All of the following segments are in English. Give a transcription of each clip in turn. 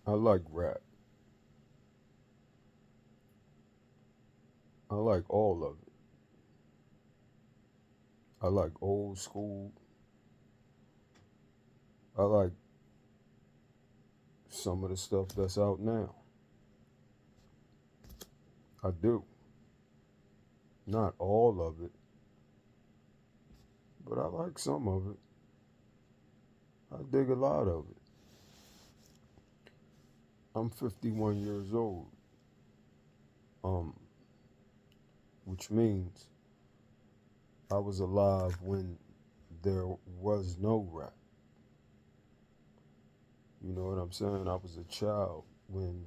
I like rap. I like all of it. I like old school. I like some of the stuff that's out now. I do. Not all of it, but I like some of it. I dig a lot of it. I'm 51 years old, um, which means I was alive when there was no rap. You know what I'm saying? I was a child when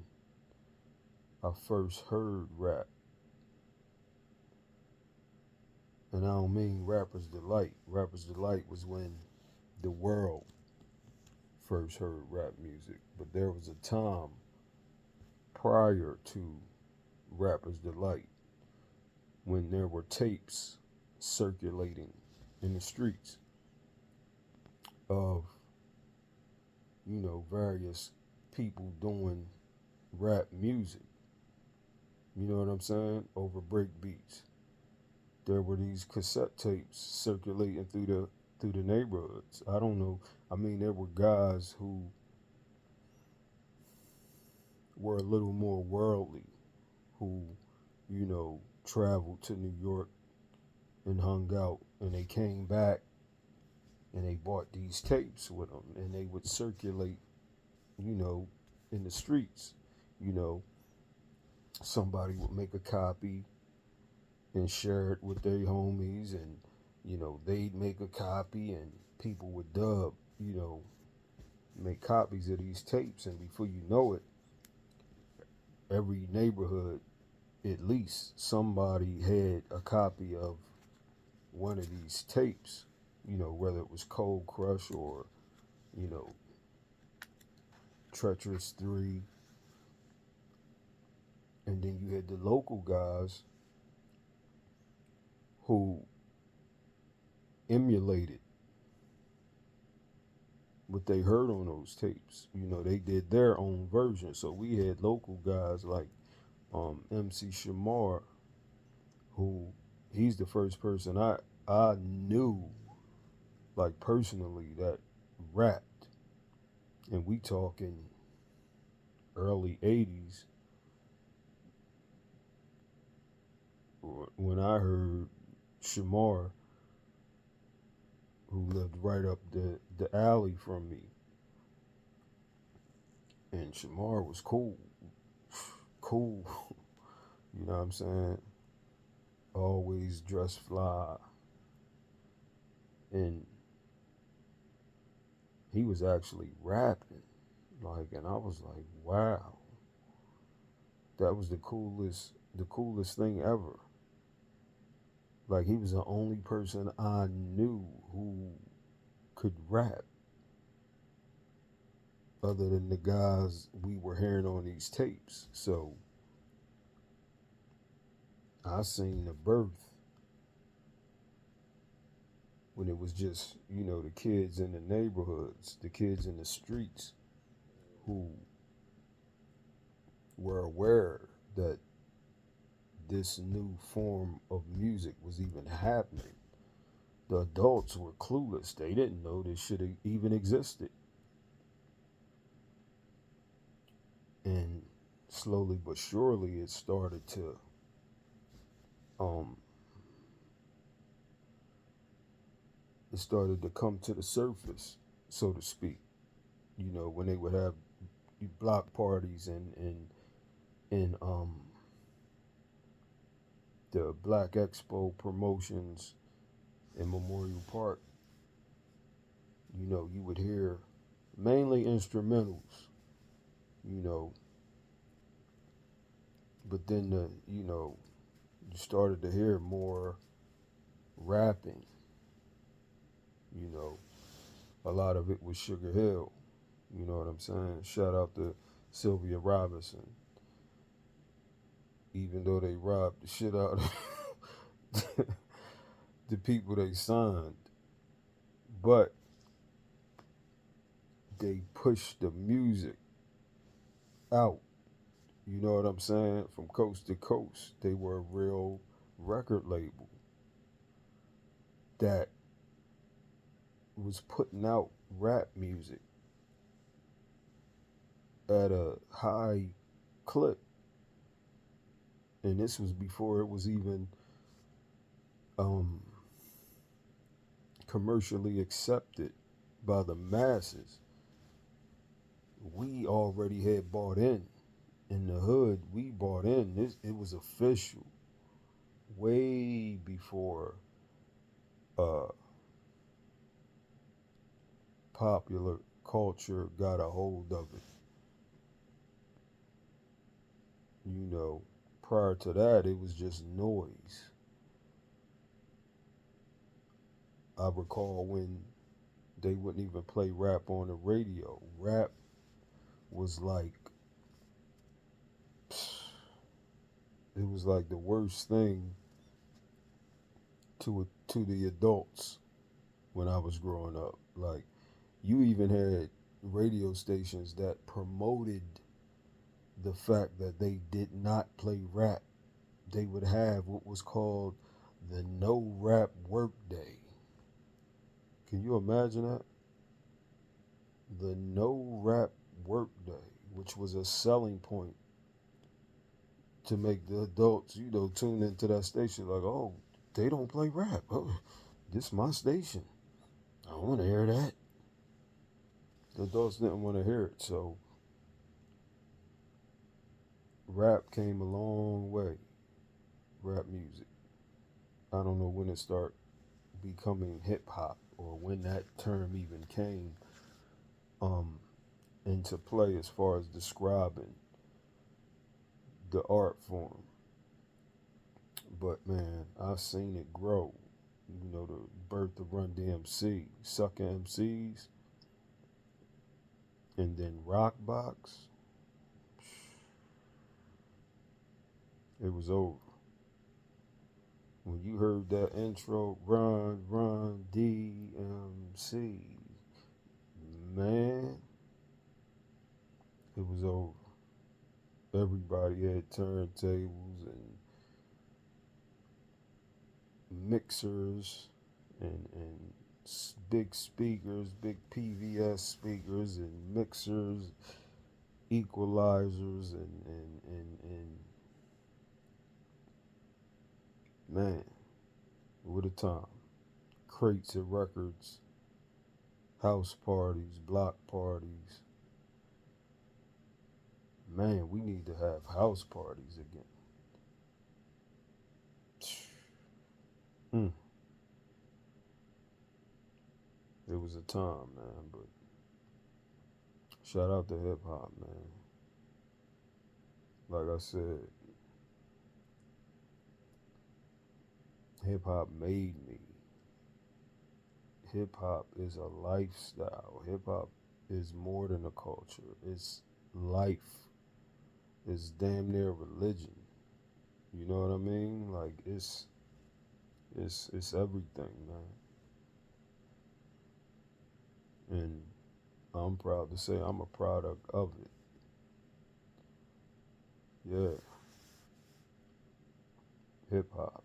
I first heard rap. And I don't mean Rapper's Delight. Rapper's Delight was when the world first heard rap music. But there was a time prior to Rapper's Delight when there were tapes circulating in the streets of, various people doing rap music. You know what I'm saying? Over break beats. There were these cassette tapes circulating through the neighborhoods. I don't know. I mean, there were guys who were a little more worldly, who, traveled to New York and hung out, and they came back and they bought these tapes with them, and they would circulate, you know, in the streets. You know, somebody would make a copy and share it with their homies, and they'd make a copy, and people would make copies of these tapes, and before you know it, every neighborhood, at least somebody had a copy of one of these tapes, whether it was Cold Crush or, you know, Treacherous 3. And then you had the local guys who emulated what they heard on those tapes. They did their own version. So we had local guys like MC Shamar, who he's the first person I knew, like, personally, that rapped. And we talking early 80s when I heard Shamar, who lived right up the alley from me. And Shamar was cool. Cool. You know what I'm saying? Always dressed fly. And he was actually rapping. And I was like, wow. That was the coolest thing ever. Like, he was the only person I knew who could rap other than the guys we were hearing on these tapes. So I seen the birth when it was just, the kids in the neighborhoods, the kids in the streets who were aware that this new form of music was even happening. The adults were clueless. They didn't know this shit even existed. And slowly but surely um it started to come to the surface, so to speak. When they would have block parties and the Black Expo promotions in Memorial Park, you would hear mainly instrumentals, you know, but then you started to hear more rapping. You know, a lot of it was Sugar Hill. You know what I'm saying? Shout out to Sylvia Robinson, even though they robbed the shit out of the people they signed, but they pushed the music out. You know what I'm saying? From coast to coast, they were a real record label that was putting out rap music at a high clip. And this was before it was even um, commercially accepted by the masses. We already had bought in the hood. We bought in. This it was official way before uh, popular culture got a hold of it. You know, prior to that, it was just noise. I recall when they wouldn't even play rap on the radio. Rap was like, it was like the worst thing to the adults when I was growing up. Like, you even had radio stations that promoted the fact that they did not play rap. They would have what was called the no rap work day. Can you imagine that? The no rap work day, which was a selling point to make the adults, tune into that station like, oh, they don't play rap. Oh, this is my station. I don't want to hear that. The adults didn't want to hear it, so rap came a long way. Rap music. I don't know when it started becoming hip hop or when that term even came um, into play as far as describing the art form. But man, I've seen it grow. You know, the birth of Run DMC, Sucker MCs, and then Rockbox. It was over. When you heard that intro, Run, Run, DMC, man, it was over. Everybody had turntables and mixers and big speakers, big PVS speakers and mixers, equalizers and man, what a time. Crates of records, house parties, block parties. Man, we need to have house parties again. Mm, it was a time, man, but shout out to hip hop, man. Like I said, hip hop made me. Hip hop is a lifestyle. Hip hop is more than a culture. It's life. It's damn near religion. You know what I mean? Like it's everything, man. And I'm proud to say I'm a product of it. Yeah, hip hop.